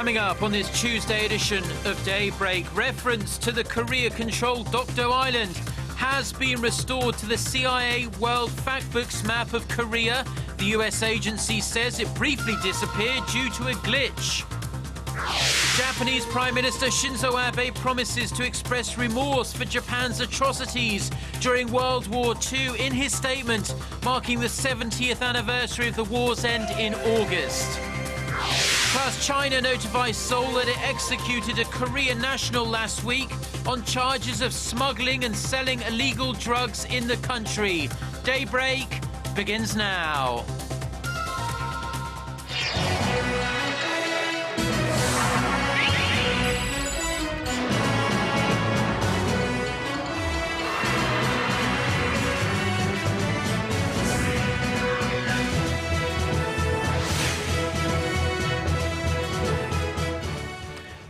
Coming up on this Tuesday edition of Daybreak, reference to the Korea-controlled Dokdo Island has been restored to the CIA World Factbook's map of Korea. The US agency says it briefly disappeared due to a glitch. Japanese Prime Minister Shinzo Abe promises to express remorse for Japan's atrocities during World War II in his statement, marking the 70th anniversary of the war's end in August. Plus, China notifies Seoul that it executed a Korean national last week on charges of smuggling and selling illegal drugs in the country. Daybreak begins now.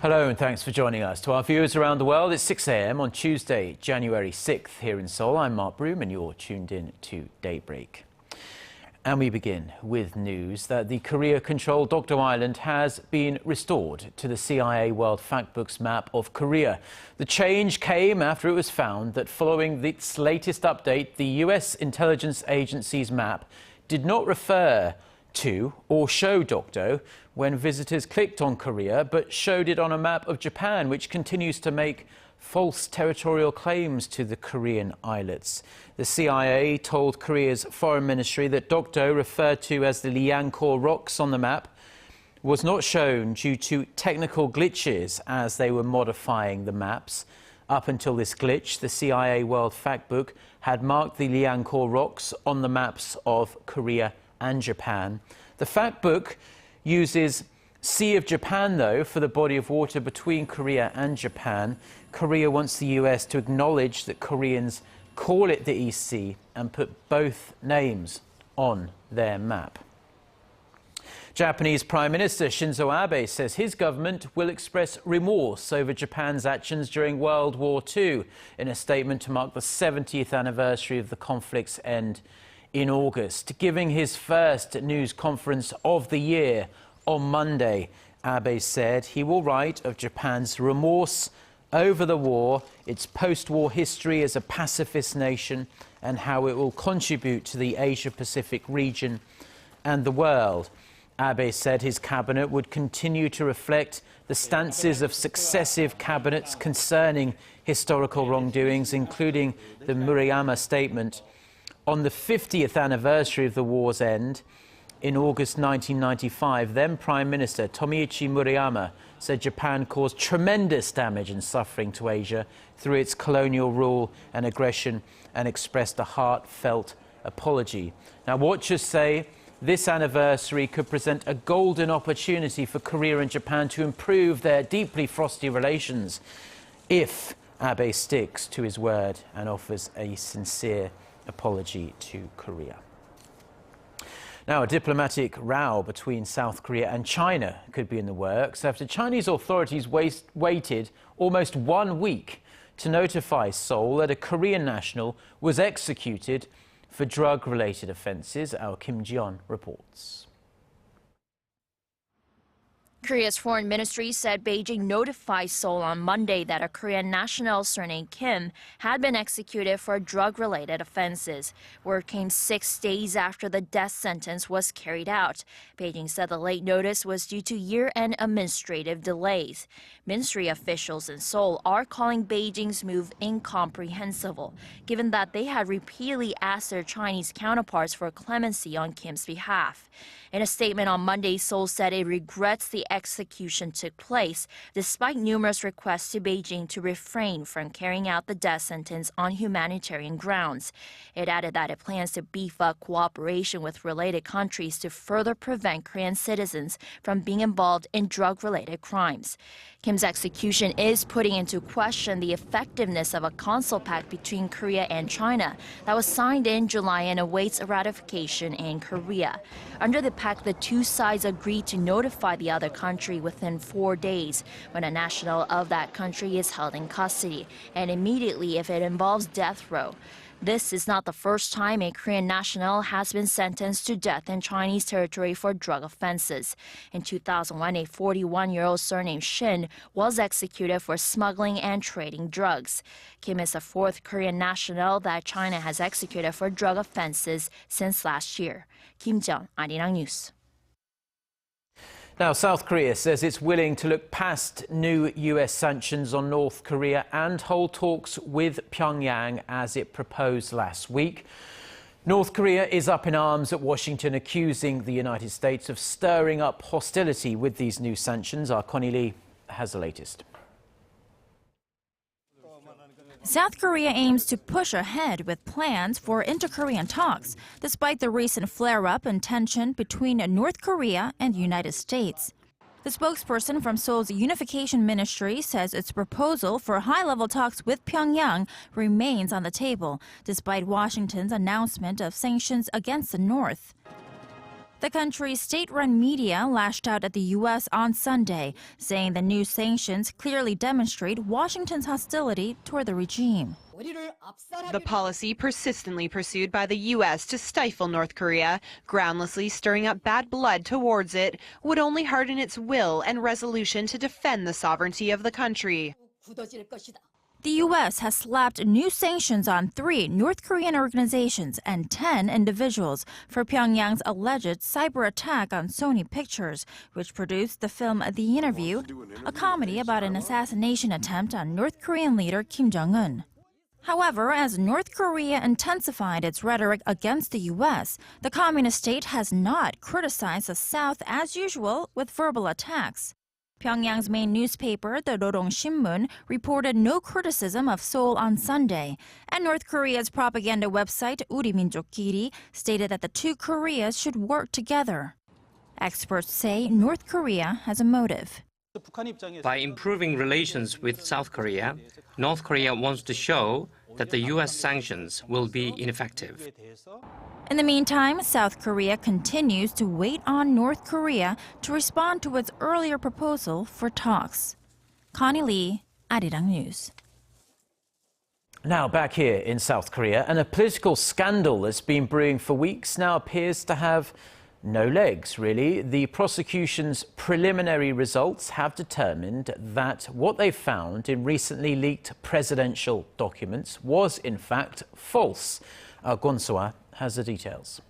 Hello and thanks for joining us. To our viewers around the world, it's 6 a.m. on Tuesday, January 6th here in Seoul. I'm Mark Broome and you're tuned in to Daybreak. And we begin with news that the Korea-controlled Dokdo Island has been restored to the CIA World Factbook's map of Korea. The change came after it was found that following its latest update, the US intelligence agency's map did not refer to or show Dokdo when visitors clicked on Korea, but showed it on a map of Japan, which continues to make false territorial claims to the Korean islets. The CIA told Korea's foreign ministry that Dokdo, referred to as the Liancourt Rocks on the map, was not shown due to technical glitches as they were modifying the maps. Up until this glitch, the CIA World Factbook had marked the Liancourt Rocks on the maps of Korea and Japan. The Factbook uses Sea of Japan, though, for the body of water between Korea and Japan. Korea wants the US to acknowledge that Koreans call it the East Sea and put both names on their map. Japanese Prime Minister Shinzo Abe says his government will express remorse over Japan's actions during World War II in a statement to mark the 70th anniversary of the conflict's end in August. Giving his first news conference of the year on Monday, Abe said he will write of Japan's remorse over the war, its post-war history as a pacifist nation, and how it will contribute to the Asia-Pacific region and the world. Abe said his cabinet would continue to reflect the stances of successive cabinets concerning historical wrongdoings, including the Murayama Statement. On the 50th anniversary of the war's end, in August 1995, then Prime Minister Tomiichi Murayama said Japan caused tremendous damage and suffering to Asia through its colonial rule and aggression, and expressed a heartfelt apology. Now, watchers say this anniversary could present a golden opportunity for Korea and Japan to improve their deeply frosty relations if Abe sticks to his word and offers a sincere apology to Korea. Now, a diplomatic row between South Korea and China could be in the works after Chinese authorities waited almost 1 week to notify Seoul that a Korean national was executed for drug-related offences. Our Kim Ji-yeon reports. Korea's foreign ministry said Beijing notified Seoul on Monday that a Korean national surnamed Kim had been executed for drug-related offenses. Word came 6 days after the death sentence was carried out. Beijing said the late notice was due to year-end administrative delays. Ministry officials in Seoul are calling Beijing's move incomprehensible, given that they had repeatedly asked their Chinese counterparts for clemency on Kim's behalf. In a statement on Monday, Seoul said it regrets the execution took place, despite numerous requests to Beijing to refrain from carrying out the death sentence on humanitarian grounds. It added that it plans to beef up cooperation with related countries to further prevent Korean citizens from being involved in drug-related crimes. Kim's execution is putting into question the effectiveness of a Council pact between Korea and China that was signed in July and awaits ratification in Korea. Under the pact, the two sides agreed to notify the other country within 4 days when a national of that country is held in custody, and immediately if it involves death row. This is not the first time a Korean national has been sentenced to death in Chinese territory for drug offenses. In 2001, a 41-year-old surnamed Shin was executed for smuggling and trading drugs. Kim is the fourth Korean national that China has executed for drug offenses since last year. Kim Jeon, Arirang News. Now, South Korea says it's willing to look past new U.S. sanctions on North Korea and hold talks with Pyongyang as it proposed last week. North Korea is up in arms at Washington, accusing the United States of stirring up hostility with these new sanctions. Our Connie Lee has the latest. South Korea aims to push ahead with plans for inter-Korean talks, despite the recent flare-up in tension between North Korea and the United States. The spokesperson from Seoul's Unification Ministry says its proposal for high-level talks with Pyongyang remains on the table, despite Washington's announcement of sanctions against the North. The country's state-run media lashed out at the U.S. on Sunday, saying the new sanctions clearly demonstrate Washington's hostility toward the regime. The policy persistently pursued by the U.S. to stifle North Korea, groundlessly stirring up bad blood towards it, would only harden its will and resolution to defend the sovereignty of the country. The U.S. has slapped new sanctions on 3 North Korean organizations and 10 individuals for Pyongyang's alleged cyber attack on Sony Pictures, which produced the film The Interview, a comedy about an assassination attempt on North Korean leader Kim Jong-un. However, as North Korea intensified its rhetoric against the U.S., the communist state has not criticized the South as usual with verbal attacks. Pyongyang's main newspaper, the Rodong Sinmun, reported no criticism of Seoul on Sunday, and North Korea's propaganda website 우리 민족끼리 stated that the two Koreas should work together. Experts say North Korea has a motive. By improving relations with South Korea, North Korea wants to show that the U.S. sanctions will be ineffective. In the meantime, South Korea continues to wait on North Korea to respond to its earlier proposal for talks. Connie Lee, Arirang News. Now back here in South Korea, and a political scandal that's been brewing for weeks now appears to have no legs, really. The prosecution's preliminary results have determined that what they found in recently leaked presidential documents was, in fact, false. Gonsoa has the details.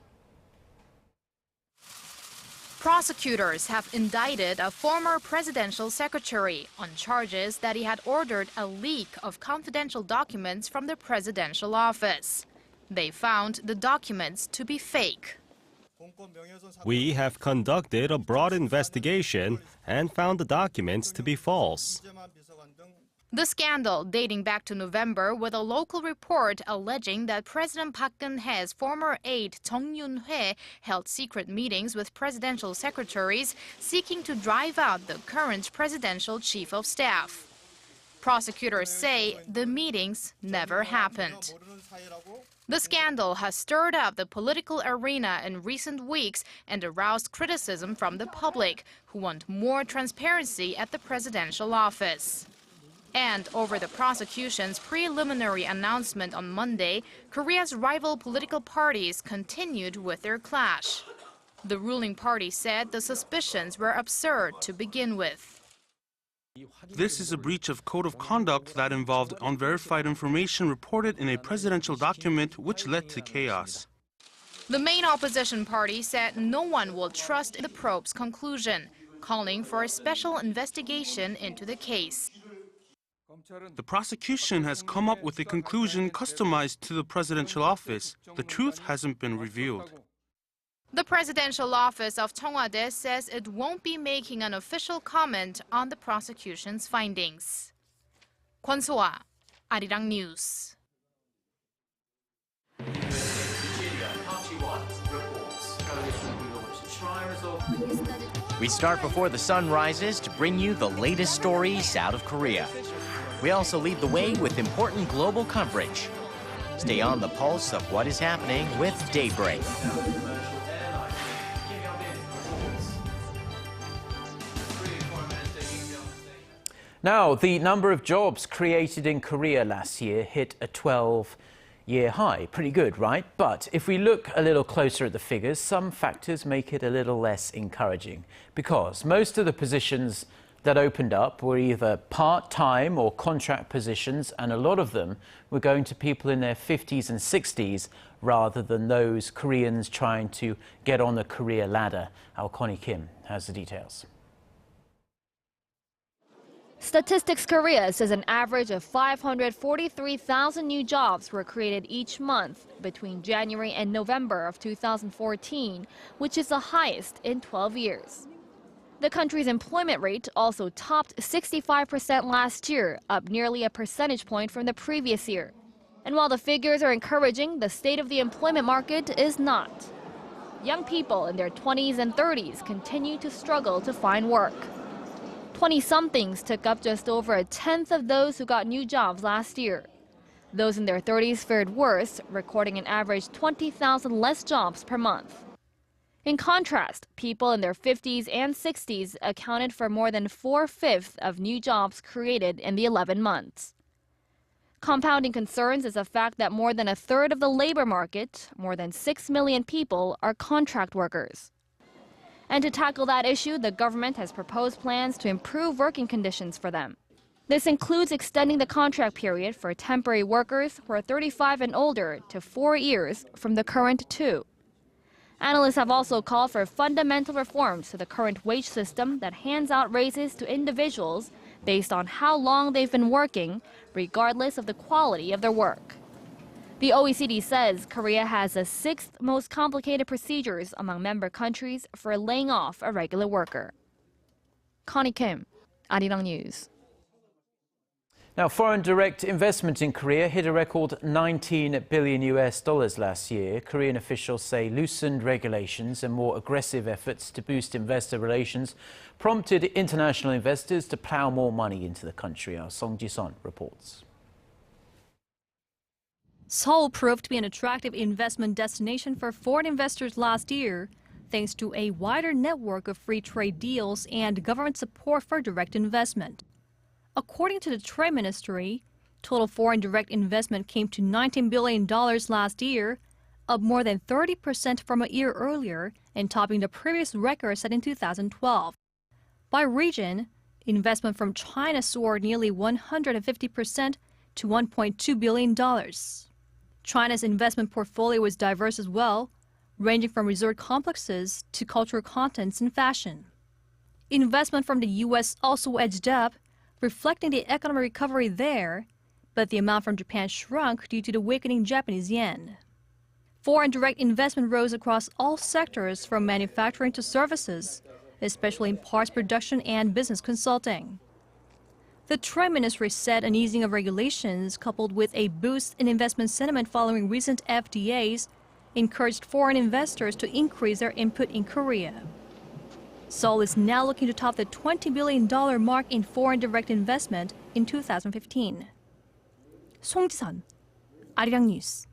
Prosecutors have indicted a former presidential secretary on charges that he had ordered a leak of confidential documents from the presidential office. They found the documents to be fake. We have conducted a broad investigation and found the documents to be false. The scandal dating back to November with a local report alleging that President Park Geun-hye's former aide Chung Yun-hye held secret meetings with presidential secretaries seeking to drive out the current presidential chief of staff. Prosecutors say the meetings never happened. The scandal has stirred up the political arena in recent weeks and aroused criticism from the public, who want more transparency at the presidential office. And over the prosecution's preliminary announcement on Monday, Korea's rival political parties continued with their clash. The ruling party said the suspicions were absurd to begin with. This is a breach of code of conduct that involved unverified information reported in a presidential document which led to chaos. The main opposition party said no one will trust the probe's conclusion, calling for a special investigation into the case. The prosecution has come up with a conclusion customized to the presidential office. The truth hasn't been revealed. The presidential office of Cheongwade says it won't be making an official comment on the prosecution's findings. Kwon So-ah, Arirang News. We start before the sun rises to bring you the latest stories out of Korea. We also lead the way with important global coverage. Stay on the pulse of what is happening with Daybreak. Now, the number of jobs created in Korea last year hit a 12 year high. Pretty good, right? But if we look a little closer at the figures, some factors make it a little less encouraging, because most of the positions that opened up were either part-time or contract positions, and a lot of them were going to people in their 50s and 60s rather than those Koreans trying to get on the career ladder. Our Connie Kim has the details. Statistics Korea says an average of 543,000 new jobs were created each month between January and November of 2014, which is the highest in 12 years. The country's employment rate also topped 65% last year, up nearly a percentage point from the previous year. And while the figures are encouraging, the state of the employment market is not. Young people in their 20s and 30s continue to struggle to find work. 20-somethings took up just over a tenth of those who got new jobs last year. Those in their 30s fared worse, recording an average 20,000 less jobs per month. In contrast, people in their 50s and 60s accounted for more than 4/5 of new jobs created in the 11 months. Compounding concerns is the fact that more than a third of the labor market, more than 6 million people, are contract workers. And to tackle that issue, the government has proposed plans to improve working conditions for them. This includes extending the contract period for temporary workers who are 35 and older to 4 years from the current 2. Analysts have also called for fundamental reforms to the current wage system that hands out raises to individuals based on how long they've been working, regardless of the quality of their work. The OECD says Korea has the 6th most complicated procedures among member countries for laying off a regular worker. Connie Kim, Arirang News. Now, foreign direct investment in Korea hit a record $19 billion last year. Korean officials say loosened regulations and more aggressive efforts to boost investor relations prompted international investors to plow more money into the country. Our Song Ji-sun reports. Seoul proved to be an attractive investment destination for foreign investors last year, thanks to a wider network of free trade deals and government support for direct investment. According to the Trade Ministry, total foreign direct investment came to $19 billion last year, up more than 30% from a year earlier and topping the previous record set in 2012. By region, investment from China soared nearly 150% to $1.2 billion. China's investment portfolio was diverse as well, ranging from resort complexes to cultural contents and fashion. Investment from the U.S. also edged up, reflecting the economic recovery there, but the amount from Japan shrunk due to the weakening Japanese yen. Foreign direct investment rose across all sectors from manufacturing to services, especially in parts production and business consulting. The Trade Ministry said an easing of regulations coupled with a boost in investment sentiment following recent FDAs encouraged foreign investors to increase their input in Korea. Seoul is now looking to top the $20 billion mark in foreign direct investment in 2015. Song Ji-sun, Arirang News.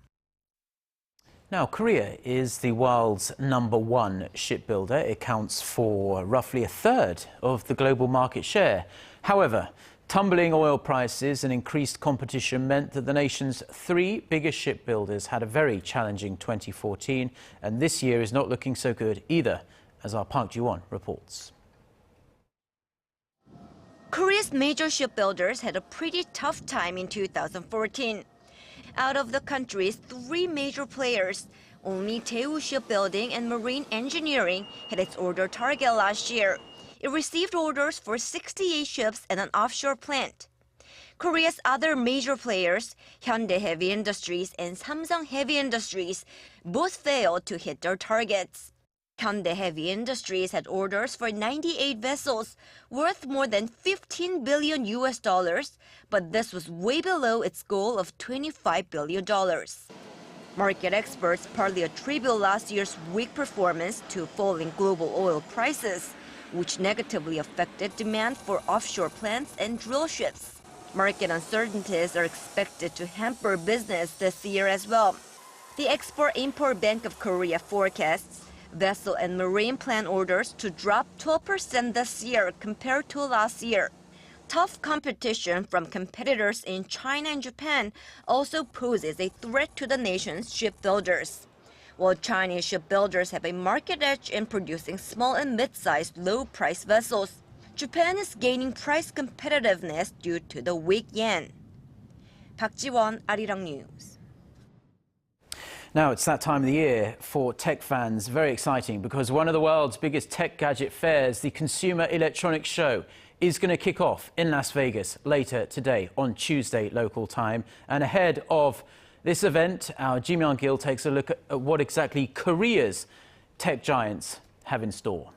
Now, Korea is the world's #1 shipbuilder. It accounts for roughly a third of the global market share. However, tumbling oil prices and increased competition meant that the nation's 3 biggest shipbuilders had a very challenging 2014, and this year is not looking so good either, as our Park Ji-won reports. Korea's major shipbuilders had a pretty tough time in 2014. Out of the country's 3 major players, only Daewoo Shipbuilding and Marine Engineering hit its order target last year. It received orders for 68 ships and an offshore plant. Korea's other major players, Hyundai Heavy Industries and Samsung Heavy Industries, both failed to hit their targets. Hyundai Heavy Industries had orders for 98 vessels worth more than $15 billion, but this was way below its goal of $25 billion. Market experts partly attribute last year's weak performance to falling global oil prices, which negatively affected demand for offshore plants and drill ships. Market uncertainties are expected to hamper business this year as well. The Export-Import Bank of Korea forecasts vessel and marine plant orders to drop 12% this year compared to last year. tough competition from competitors in China and Japan also poses a threat to the nation's shipbuilders. While Chinese shipbuilders have a market edge in producing small and mid-sized low-price vessels, Japan is gaining price competitiveness due to the weak yen. Park Ji-won, Arirang News. Now it's that time of the year for tech fans. Very exciting because one of the world's biggest tech gadget fairs, the Consumer Electronics Show, is going to kick off in Las Vegas later today on Tuesday local time. And ahead of this event, our Ji Myung-gil takes a look at what exactly Korea's tech giants have in store.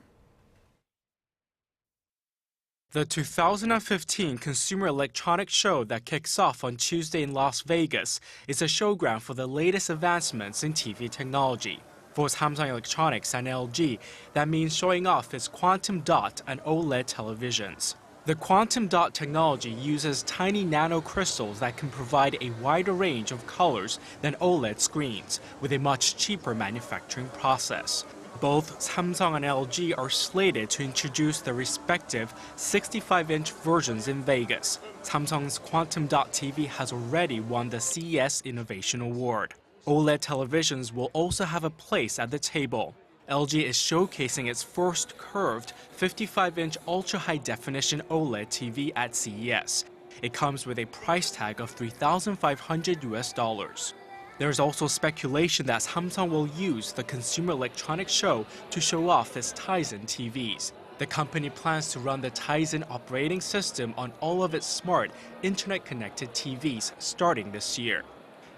The 2015 Consumer Electronics Show that kicks off on Tuesday in Las Vegas is a showground for the latest advancements in TV technology. For Samsung Electronics and LG, that means showing off its quantum dot and OLED televisions. The quantum dot technology uses tiny nanocrystals that can provide a wider range of colors than OLED screens, with a much cheaper manufacturing process. Both Samsung and LG are slated to introduce their respective 65-inch versions in Vegas. Samsung's Quantum Dot TV has already won the CES Innovation Award. OLED televisions will also have a place at the table. LG is showcasing its first curved 55-inch ultra-high-definition OLED TV at CES. It comes with a price tag of $3,500. There's also speculation that Samsung will use the Consumer Electronics Show to show off its Tizen TVs. The company plans to run the Tizen operating system on all of its smart, internet-connected TVs starting this year.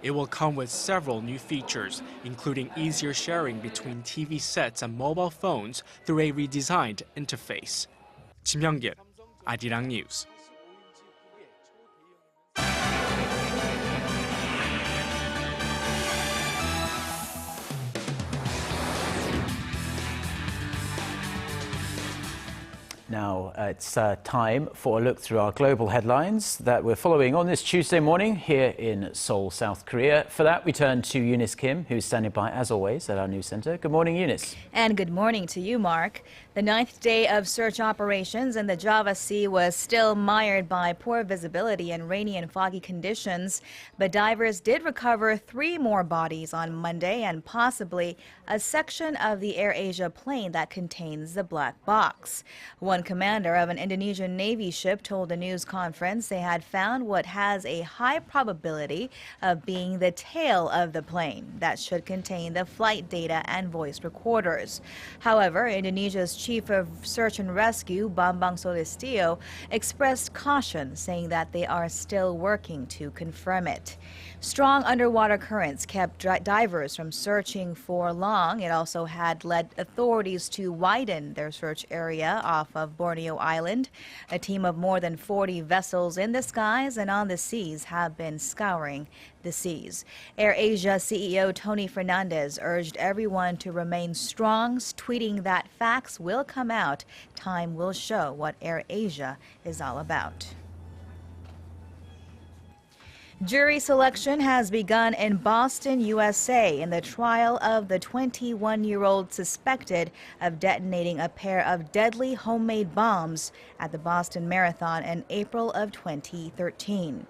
It will come with several new features, including easier sharing between TV sets and mobile phones through a redesigned interface. Ji Myung-gil, Arirang News. Now it's time for a look through our global headlines that we're following on this Tuesday morning here in Seoul, South Korea. For that, we turn to Eunice Kim, who's standing by, as always, at our news center. Good morning, Eunice. And good morning to you, Mark. The 9th day of search operations in the Java Sea was still mired by poor visibility and rainy and foggy conditions, but divers did recover 3 more bodies on Monday and possibly a section of the AirAsia plane that contains the black box. One commander of an Indonesian Navy ship told a news conference they had found what has a high probability of being the tail of the plane that should contain the flight data and voice recorders. However, Indonesia's Chief of Search and Rescue, Bambang Solistio, expressed caution, saying that they are still working to confirm it. Strong underwater currents kept divers from searching for long. It also had led authorities to widen their search area off of Borneo Island. A team of more than 40 vessels in the skies and on the seas have been scouring the seas. AirAsia CEO Tony Fernandez urged everyone to remain strong, tweeting that facts will come out. Time will show what AirAsia is all about. Jury selection has begun in Boston, USA, in the trial of the 21-year-old suspected of detonating a pair of deadly homemade bombs at the Boston Marathon in April of 2013.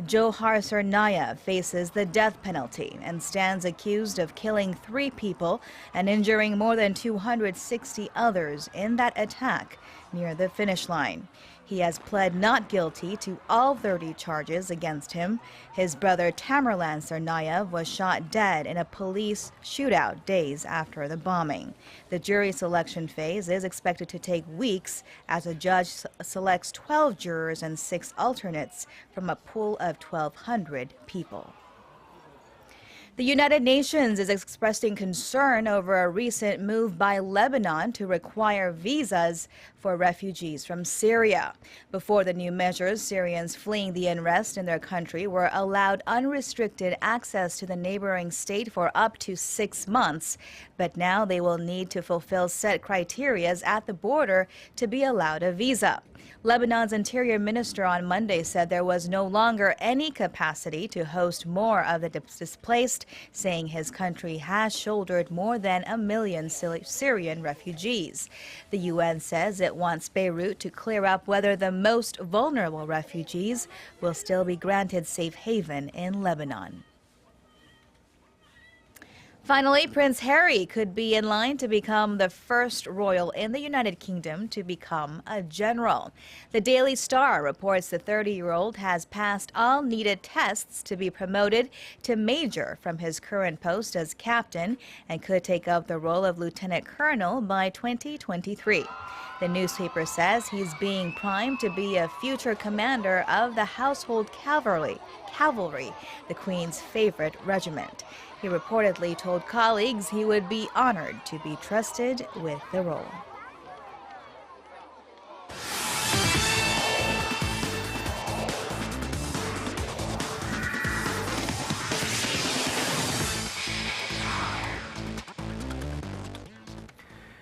Johar Tsarnaev faces the death penalty and stands accused of killing 3 people and injuring more than 260 others in that attack near the finish line. He has pled not guilty to all 30 charges against him. His brother Tamerlan Tsarnaev was shot dead in a police shootout days after the bombing. The jury selection phase is expected to take weeks as a judge selects 12 jurors and 6 alternates from a pool of 1,200 people. The United Nations is expressing concern over a recent move by Lebanon to require visas for refugees from Syria. Before the new measures, Syrians fleeing the unrest in their country were allowed unrestricted access to the neighboring state for up to 6 months. But now they will need to fulfill set criteria at the border to be allowed a visa. Lebanon's interior minister on Monday said there was no longer any capacity to host more of the displaced saying his country has shouldered more than 1 million Syrian refugees. The UN says it wants Beirut to clear up whether the most vulnerable refugees will still be granted safe haven in Lebanon. Finally, Prince Harry could be in line to become the first royal in the United Kingdom to become a general. The Daily Star reports the 30-year-old has passed all needed tests to be promoted to major from his current post as captain and could take up the role of lieutenant colonel by 2023. The newspaper says he's being primed to be a future commander of the Household Cavalry, the Queen's favorite regiment. He reportedly told colleagues he would be honored to be trusted with the role.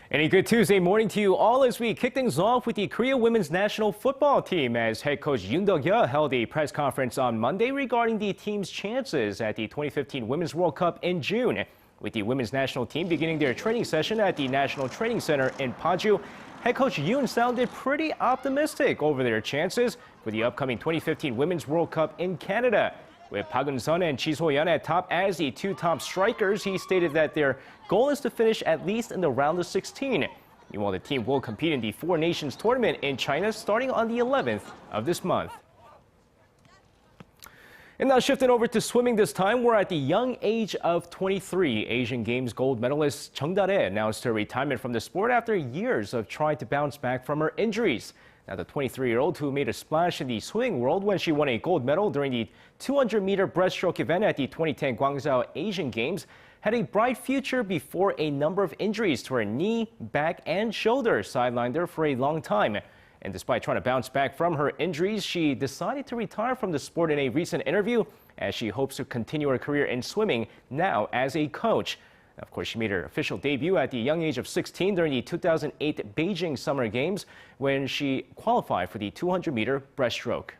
And a good Tuesday morning to you all as we kick things off with the Korea women's national football team as head coach Yoon Duk-yeol held a press conference on Monday regarding the team's chances at the 2015 Women's World Cup in June. With the women's national team beginning their training session at the National Training Center in Paju, head coach Yoon sounded pretty optimistic over their chances for the upcoming 2015 Women's World Cup in Canada. With Park Eun-sun and Ji So-yeon at top as the two top strikers, he stated that their goal is to finish at least in the round of 16. Meanwhile, the team will compete in the Four Nations tournament in China starting on the 11th of this month. And now shifting over to swimming this time, where at the young age of 23, Asian Games gold medalist Chung Da-rae announced her retirement from the sport after years of trying to bounce back from her injuries. Now, the 23-year-old who made a splash in the swimming world when she won a gold medal during the 200-meter breaststroke event at the 2010 Guangzhou Asian Games had a bright future before a number of injuries to her knee, back, and shoulder sidelined her for a long time. And despite trying to bounce back from her injuries, she decided to retire from the sport in a recent interview as she hopes to continue her career in swimming now as a coach. Of course, she made her official debut at the young age of 16 during the 2008 Beijing Summer Games when she qualified for the 200-meter breaststroke.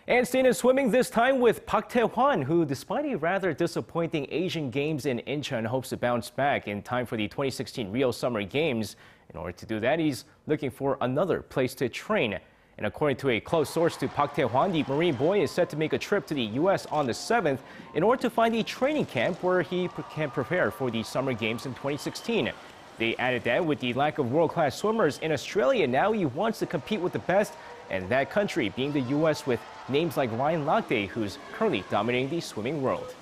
And staying in swimming this time with Park Tae-hwan, who despite a rather disappointing Asian Games in Incheon hopes to bounce back in time for the 2016 Rio Summer Games. In order to do that, he's looking for another place to train. And according to a close source to Park Tae-hwan, the Marine boy is set to make a trip to the U.S. on the 7th in order to find a training camp where he can prepare for the Summer Games in 2016. They added that with the lack of world-class swimmers in Australia, now he wants to compete with the best, and that country being the U.S. with names like Ryan Lochte, who's currently dominating the swimming world.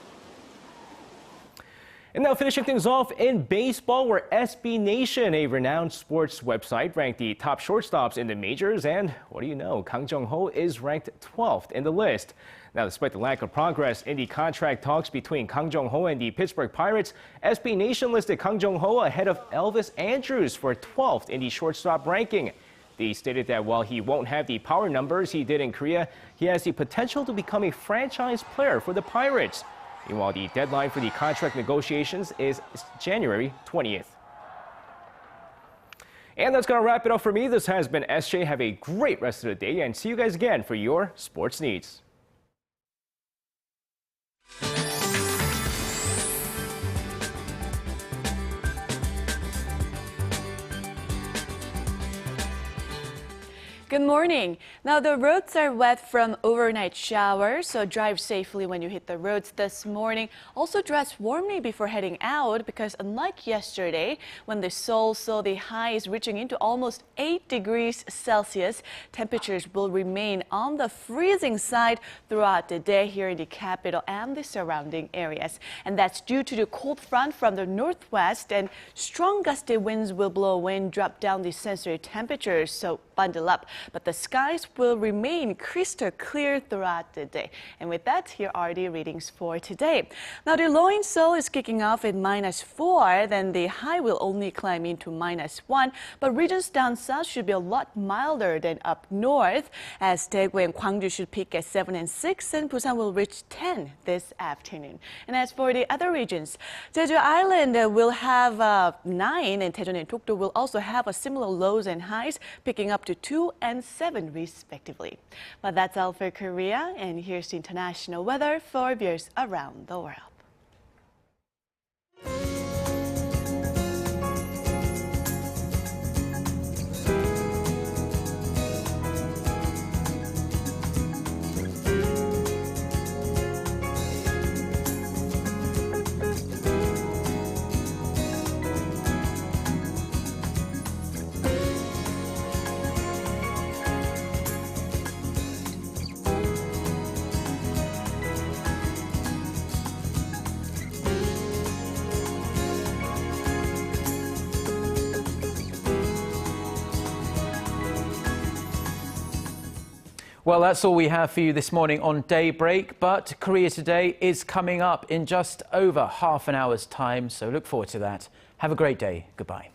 And now finishing things off in baseball, where SB Nation, a renowned sports website, ranked the top shortstops in the majors. And what do you know, Kang Jung-ho is ranked 12th in the list. Now, despite the lack of progress in the contract talks between Kang Jung-ho and the Pittsburgh Pirates, SB Nation listed Kang Jung-ho ahead of Elvis Andrus for 12th in the shortstop ranking. They stated that while he won't have the power numbers he did in Korea, he has the potential to become a franchise player for the Pirates. Meanwhile, the deadline for the contract negotiations is January 20th. And that's going to wrap it up for me. This has been SJ. Have a great rest of the day and see you guys again for your sports needs. Good morning. Now the roads are wet from overnight showers, so drive safely when you hit the roads this morning. Also dress warmly before heading out because unlike yesterday, when the Seoul saw the highs reaching into almost 8 degrees Celsius, temperatures will remain on the freezing side throughout the day here in the capital and the surrounding areas. And that's due to the cold front from the northwest, and strong gusty winds will blow away and drop down the sensory temperatures, so bundle up. But the skies will remain crystal clear throughout the day. And with that, here are the readings for today. Now, the low in Seoul is kicking off at -4, then the high will only climb into -1. But regions down south should be a lot milder than up north, as Daegu and Gwangju should peak at 7 and 6, and Busan will reach 10 this afternoon. And as for the other regions, Jeju Island will have 9, and Daejeon and Dokdo will also have a similar lows and highs, picking up to 2 and and 7 respectively. But that's all for Korea, and here's the international weather for viewers around the world. Well, that's all we have for you this morning on Daybreak, but Korea Today is coming up in just over half an hour's time, so look forward to that. Have a great day. Goodbye.